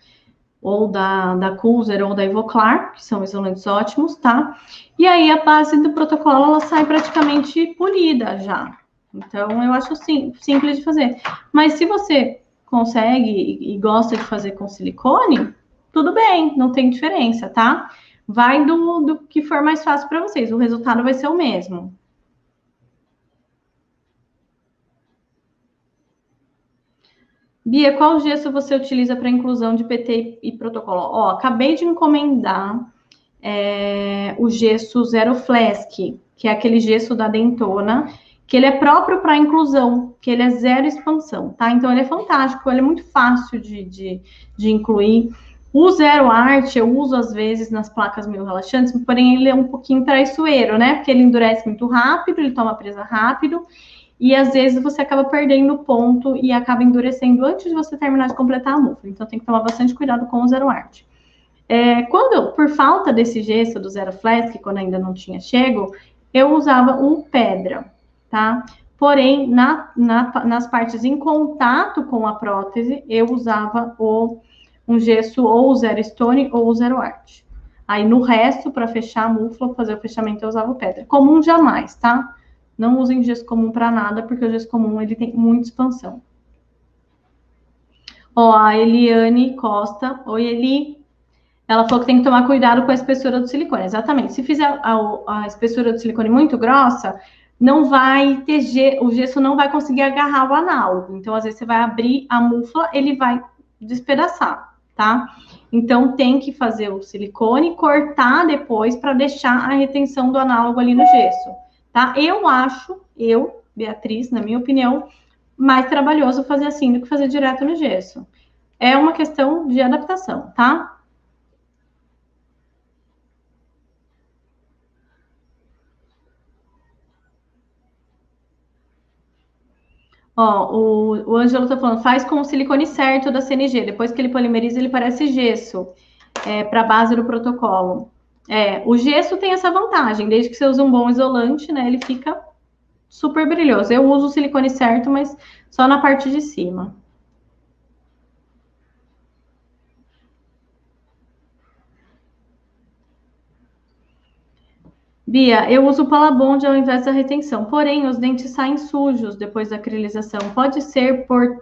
da Cooser ou da Ivoclar, que são isolantes ótimos, tá? E aí a base do protocolo, ela sai praticamente polida já. Então, eu acho simples de fazer. Mas se você consegue e gosta de fazer com silicone, tudo bem, não tem diferença, tá? Vai do que for mais fácil para vocês. O resultado vai ser o mesmo. Bia, qual gesso você utiliza para inclusão de PT e protocolo? Ó, acabei de encomendar o gesso Zero Flask, que é aquele gesso da Dentona, que ele é próprio para inclusão, que ele é zero expansão, tá? Então ele é fantástico, ele é muito fácil de incluir. O Zero Art eu uso às vezes nas placas meio relaxantes, porém ele é um pouquinho traiçoeiro, né? Porque ele endurece muito rápido, ele toma presa rápido, e às vezes você acaba perdendo ponto e acaba endurecendo antes de você terminar de completar a mufa. Então tem que tomar bastante cuidado com o Zero Art. Quando, por falta desse gesso do Zero Flask, quando ainda não tinha chego, eu usava o Pedra, tá? Porém, nas partes em contato com a prótese, eu usava um gesso ou o Zero Stone ou o Zero Art. Aí, no resto, para fechar a mufla, fazer o fechamento, eu usava o Pedra. Comum jamais, tá? Não usem gesso comum para nada, porque o gesso comum, ele tem muita expansão. Ó, a Eliane Costa. Oi, Eli. Ela falou que tem que tomar cuidado com a espessura do silicone. Exatamente. Se fizer a espessura do silicone muito grossa, não vai ter o gesso não vai conseguir agarrar o análogo. Então, às vezes, você vai abrir a mufla, ele vai despedaçar, tá? Então, tem que fazer o silicone, cortar depois para deixar a retenção do análogo ali no gesso, tá? Beatriz, na minha opinião, mais trabalhoso fazer assim do que fazer direto no gesso. É uma questão de adaptação, tá? Ó, o Ângelo tá falando, faz com o silicone certo da CNG. Depois que ele polimeriza, ele parece gesso para a base do protocolo. O gesso tem essa vantagem, desde que você use um bom isolante, né? Ele fica super brilhoso. Eu uso o silicone certo, mas só na parte de cima. Bia, eu uso o Palabond ao invés da retenção, porém os dentes saem sujos depois da acrilização. Pode ser por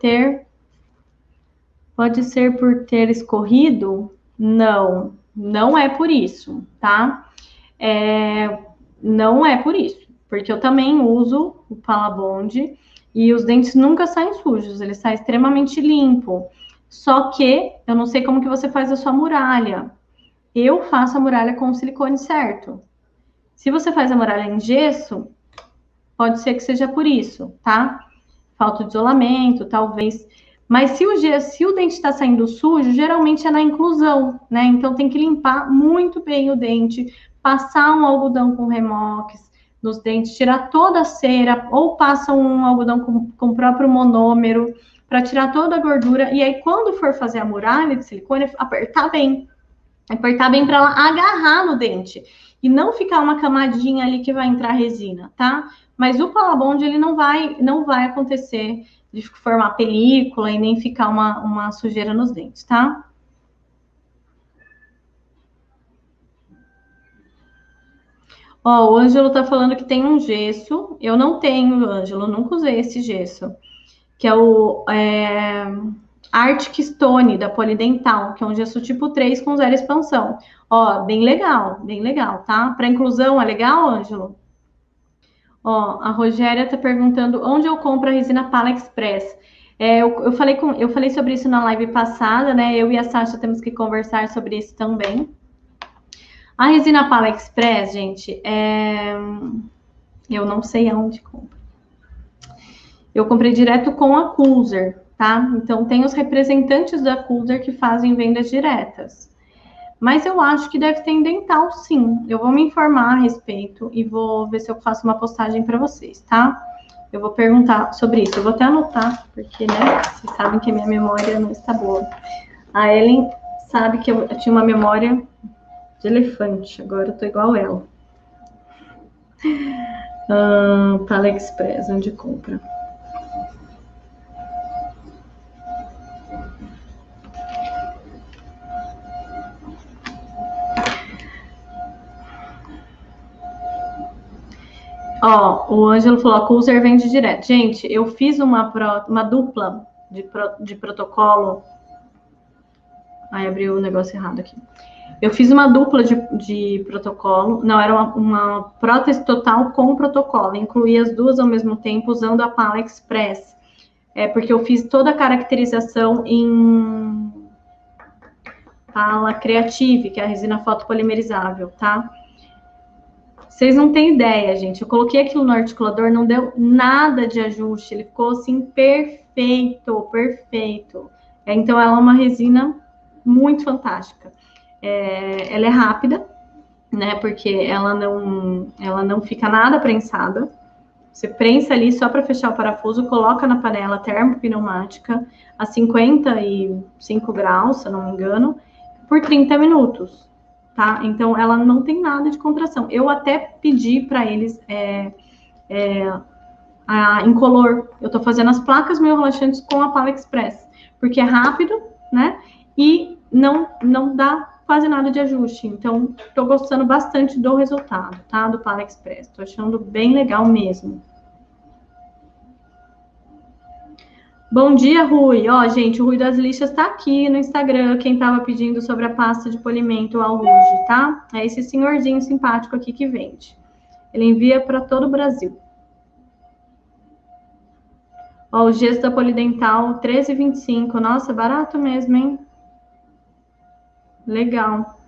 ter escorrido? Não, não é por isso, tá? Não é por isso, porque eu também uso o Palabond e os dentes nunca saem sujos, ele sai extremamente limpo. Só que eu não sei como que você faz a sua muralha. Eu faço a muralha com o silicone certo. Se você faz a muralha em gesso, pode ser que seja por isso, tá? Falta de isolamento, talvez. Mas se o dente está saindo sujo, geralmente é na inclusão, né? Então tem que limpar muito bem o dente, passar um algodão com remox nos dentes, tirar toda a cera, ou passa um algodão com o próprio monômero para tirar toda a gordura. E aí, quando for fazer a muralha de silicone, apertar bem para ela agarrar no dente e não ficar uma camadinha ali que vai entrar resina, tá? Mas o Palabond, ele não vai acontecer de formar película e nem ficar uma sujeira nos dentes, tá? Ó, o Ângelo tá falando que tem um gesso. Eu não tenho, Ângelo, nunca usei esse gesso. Que é o Arctic Stone, da Polidental, que é um gesso tipo 3 com zero expansão. Ó, bem legal, tá? Para inclusão, é legal, Ângelo? Ó, a Rogéria tá perguntando onde eu compro a resina Pala Express. Eu falei sobre isso na live passada, né? Eu e a Sasha temos que conversar sobre isso também. A resina Pala Express, gente, eu não sei aonde compro. Eu comprei direto com a Coolzer, tá? Então, tem os representantes da Coolzer que fazem vendas diretas. Mas eu acho que deve ter em dental, sim. Eu vou me informar a respeito e vou ver se eu faço uma postagem para vocês, tá? Eu vou perguntar sobre isso. Eu vou até anotar, porque, né, vocês sabem que a minha memória não está boa. A Ellen sabe que eu tinha uma memória de elefante. Agora eu tô igual ela. Pala Express, onde compra? Ó, o Ângelo falou, a Coolzer vende direto. Gente, eu fiz uma dupla de protocolo. Ai, abriu o negócio errado aqui. Eu fiz uma dupla de protocolo. Não, era uma prótese total com protocolo. Incluí as duas ao mesmo tempo usando a Pala Express. Porque eu fiz toda a caracterização em Pala Creative, que é a resina fotopolimerizável, tá? Vocês não têm ideia, gente. Eu coloquei aquilo no articulador, não deu nada de ajuste. Ele ficou assim perfeito. Então ela é uma resina muito fantástica. Ela é rápida, né? Porque ela não fica nada prensada. Você prensa ali só para fechar o parafuso, coloca na panela termopneumática a 55 graus, se eu não me engano, por 30 minutos, tá? Então, ela não tem nada de contração. Eu até pedi para eles incolor. Eu tô fazendo as placas meio relaxantes com a Pala Express, porque é rápido, né? E não dá quase nada de ajuste. Então, tô gostando bastante do resultado, tá? Do Pala Express. Tô achando bem legal mesmo. Bom dia, Rui. Ó, gente, o Rui das Lixas tá aqui no Instagram, quem tava pedindo sobre a pasta de polimento Alluge, tá? É esse senhorzinho simpático aqui que vende. Ele envia para todo o Brasil. Ó, o gesso da Polidental, R$13,25. Nossa, barato mesmo, hein? Legal.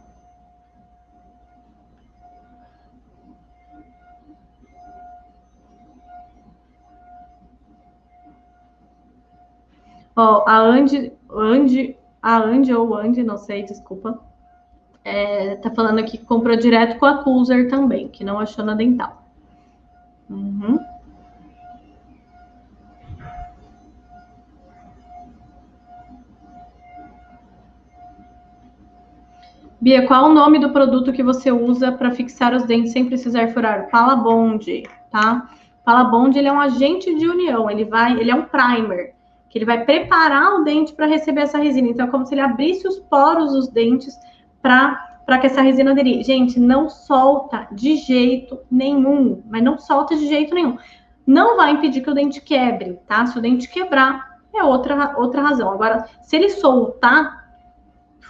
Ó, a Andy, não sei, desculpa, tá falando aqui que comprou direto com a Cooser também, que não achou na Dental. Uhum. Bia, qual o nome do produto que você usa para fixar os dentes sem precisar furar? Palabond, tá? Palabond, ele é um agente de união, ele é um primer, que ele vai preparar o dente para receber essa resina. Então, é como se ele abrisse os poros dos dentes para que essa resina aderir. Gente, não solta de jeito nenhum, mas não solta de jeito nenhum. Não vai impedir que o dente quebre, tá? Se o dente quebrar, é outra razão. Agora, se ele soltar,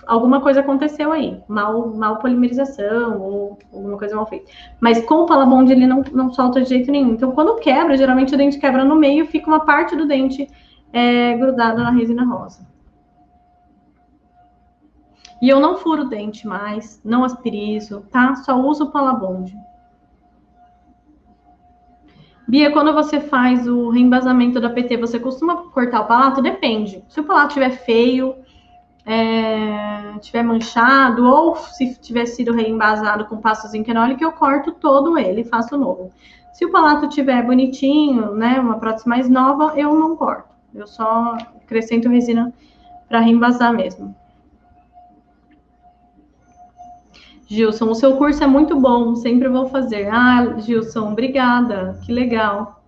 alguma coisa aconteceu aí, mal polimerização ou alguma coisa mal feita. Mas com o Palabond ele não solta de jeito nenhum. Então, quando quebra, geralmente o dente quebra no meio, fica uma parte do dente grudada na resina rosa. E eu não furo o dente mais, não aspirizo, tá? Só uso o Palabond. Bia, quando você faz o reembasamento da PT, você costuma cortar o palato? Depende. Se o palato estiver feio, tiver manchado, ou se tiver sido reembasado com pasta zinquenólica, eu corto todo ele e faço novo. Se o palato tiver bonitinho, né, uma prótese mais nova, eu não corto. Eu só acrescento resina para reembasar mesmo. Gilson, o seu curso é muito bom, sempre vou fazer. Ah, Gilson, obrigada, que legal.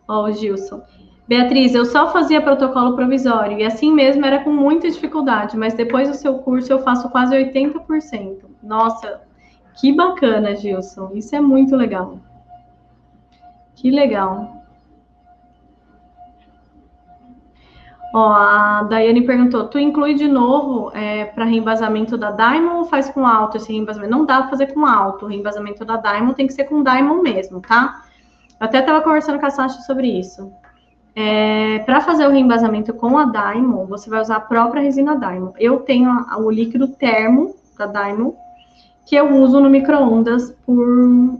Ó, Gilson. Beatriz, eu só fazia protocolo provisório e assim mesmo era com muita dificuldade, mas depois do seu curso eu faço quase 80%. Nossa, que bacana, Gilson. Isso é muito legal. Que legal. Ó, a Daiane perguntou: tu inclui de novo para reembasamento da Diamond ou faz com alto esse reembasamento? Não dá para fazer com alto. O reembasamento da Diamond tem que ser com Diamond mesmo, tá? Eu até estava conversando com a Sasha sobre isso. Para fazer o reembasamento com a Diamond, você vai usar a própria resina Diamond. Eu tenho o líquido termo da Diamond, que eu uso no micro-ondas por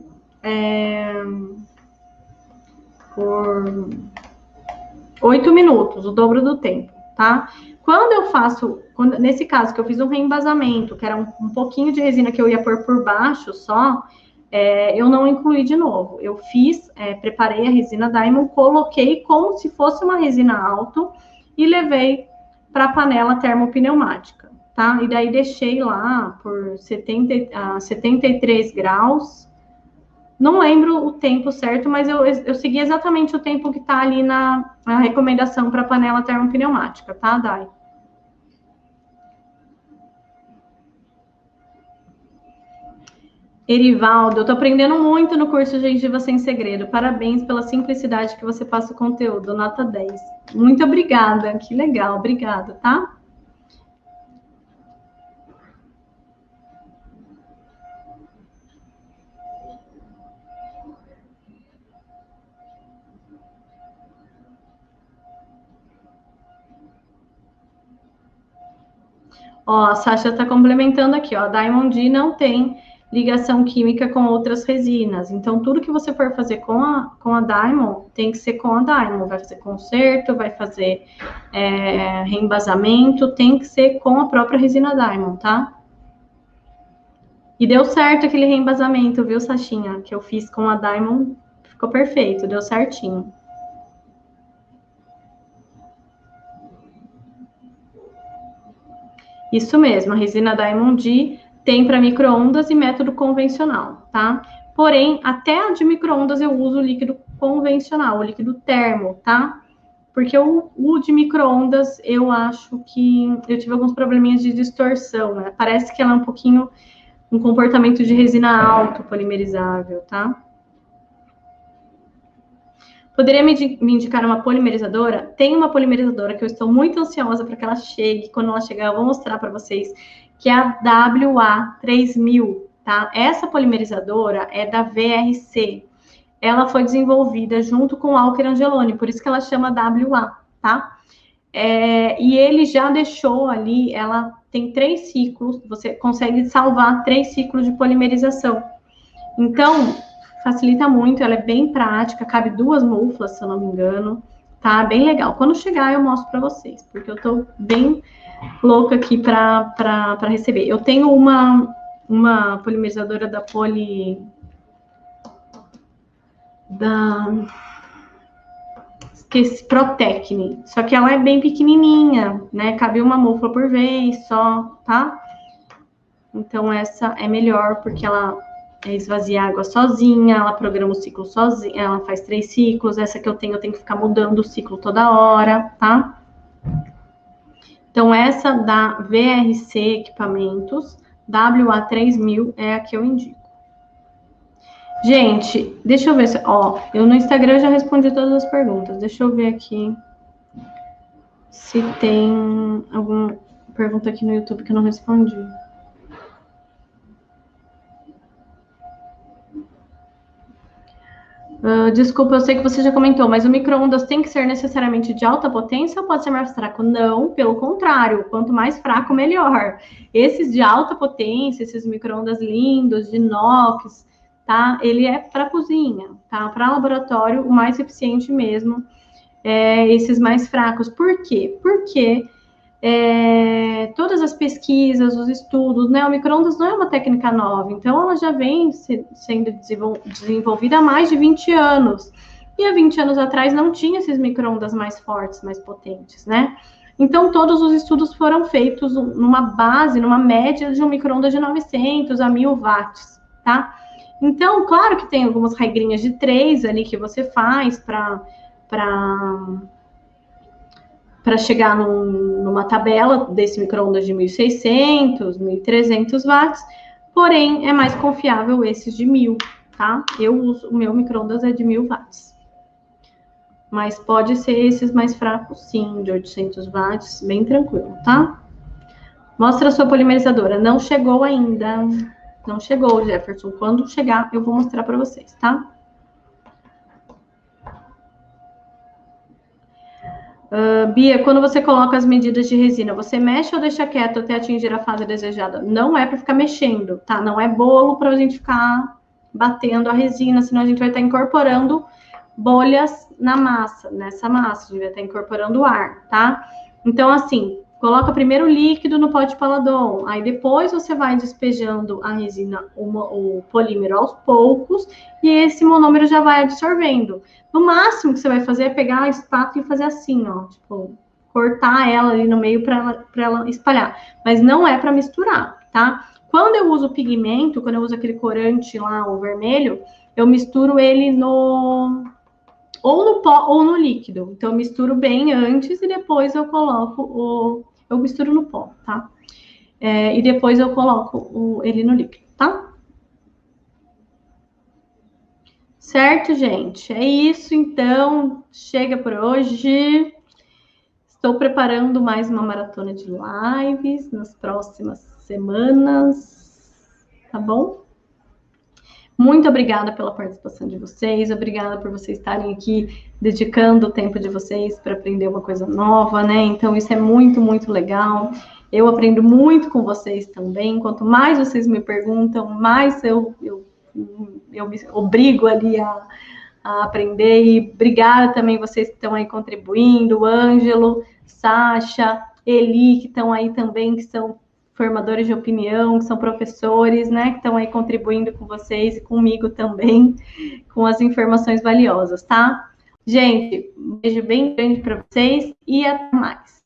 8 minutos, o dobro do tempo, tá? Quando eu faço, nesse caso que eu fiz um reembasamento, que era um pouquinho de resina que eu ia pôr por baixo só, eu não incluí de novo. Eu preparei a resina Diamond, coloquei como se fosse uma resina alto e levei para a panela termopneumática, tá? E daí deixei lá por 73 graus. Não lembro o tempo certo, mas eu segui exatamente o tempo que está ali na recomendação para panela termopneumática, tá, Dai? Erivaldo, eu tô aprendendo muito no curso Gengiva Sem Segredo. Parabéns pela simplicidade que você passa o conteúdo, nota 10. Muito obrigada, que legal, obrigada, tá? Ó, a Sasha tá complementando aqui, ó. A Diamond D não tem ligação química com outras resinas. Então, tudo que você for fazer com a Diamond, tem que ser com a Diamond. Vai fazer conserto, vai fazer reembasamento, tem que ser com a própria resina Diamond, tá? E deu certo aquele reembasamento, viu, Sachinha? Que eu fiz com a Diamond, ficou perfeito, deu certinho. Isso mesmo, a resina Diamond D tem para micro-ondas e método convencional, tá? Porém, até a de micro-ondas eu uso o líquido convencional, o líquido termo, tá? Porque o de micro-ondas, eu acho que eu tive alguns probleminhas de distorção, né? Parece que ela é um pouquinho um comportamento de resina alto polimerizável, tá? Poderia me indicar uma polimerizadora? Tem uma polimerizadora que eu estou muito ansiosa para que ela chegue. Quando ela chegar, eu vou mostrar para vocês, que é a WA3000, tá? Essa polimerizadora é da VRC. Ela foi desenvolvida junto com o Alker Angeloni, por isso que ela chama WA, tá? E ele já deixou ali, ela tem 3 ciclos, você consegue salvar 3 ciclos de polimerização. Então, facilita muito, ela é bem prática, cabe 2 muflas, se eu não me engano, tá? Bem legal. Quando chegar, eu mostro para vocês, porque eu tô bem louca aqui para receber. Eu tenho uma polimerizadora da Protecne, só que ela é bem pequenininha, né? Cabe uma mufla por vez só, tá? Então, essa é melhor, porque ela esvazia a água sozinha, ela programa o ciclo sozinha, ela faz 3 ciclos. Essa que eu tenho que ficar mudando o ciclo toda hora, tá? Então, essa da VRC Equipamentos, WA3000, é a que eu indico. Gente, deixa eu ver se... Ó, eu no Instagram já respondi todas as perguntas. Deixa eu ver aqui se tem alguma pergunta aqui no YouTube que eu não respondi. Desculpa, eu sei que você já comentou, mas o micro-ondas tem que ser necessariamente de alta potência ou pode ser mais fraco? Não, pelo contrário, quanto mais fraco, melhor. Esses de alta potência, esses micro-ondas lindos, de inox, tá? Ele é para cozinha, tá? Para laboratório, o mais eficiente mesmo é esses mais fracos. Por quê? Porque todas as pesquisas, os estudos, né? O micro-ondas não é uma técnica nova, então ela já vem sendo desenvolvida há mais de 20 anos. E há 20 anos atrás não tinha esses micro-ondas mais fortes, mais potentes, né? Então, todos os estudos foram feitos numa base, numa média de um micro-ondas de 900 a 1000 watts, tá? Então, claro que tem algumas regrinhas de 3 ali que você faz para chegar numa tabela desse micro-ondas de 1.600, 1.300 watts, porém, é mais confiável esses de 1.000, tá? O meu micro-ondas é de 1.000 watts. Mas pode ser esses mais fracos, sim, de 800 watts, bem tranquilo, tá? Mostra a sua polimerizadora. Não chegou ainda. Não chegou, Jefferson. Quando chegar, eu vou mostrar para vocês, tá? Bia, quando você coloca as medidas de resina, você mexe ou deixa quieto até atingir a fase desejada? Não é para ficar mexendo, tá? Não é bolo para a gente ficar batendo a resina, senão a gente vai estar incorporando bolhas na massa, nessa massa, a gente vai estar incorporando ar, tá? Então, assim, coloca primeiro o líquido no pote Paladon, aí depois você vai despejando a resina, o polímero aos poucos, e esse monômero já vai absorvendo. No máximo que você vai fazer é pegar a espátula e fazer assim, ó, tipo, cortar ela ali no meio para ela espalhar. Mas não é para misturar, tá? Quando eu uso pigmento, quando eu uso aquele corante lá, o vermelho, eu misturo ele ou no pó ou no líquido. Então, eu misturo bem antes e depois eu coloco eu misturo no pó, tá? E depois eu coloco ele no líquido, tá? Certo, gente? É isso, então. Chega por hoje. Estou preparando mais uma maratona de lives nas próximas semanas, tá bom? Muito obrigada pela participação de vocês, obrigada por vocês estarem aqui dedicando o tempo de vocês para aprender uma coisa nova, né? Então, isso é muito, muito legal. Eu aprendo muito com vocês também. Quanto mais vocês me perguntam, mais eu me obrigo ali a aprender. E obrigada também vocês que estão aí contribuindo, Ângelo, Sasha, Eli, que estão aí também, que são formadores de opinião, que são professores, né, que estão aí contribuindo com vocês e comigo também, com as informações valiosas, tá? Gente, um beijo bem grande para vocês e até mais.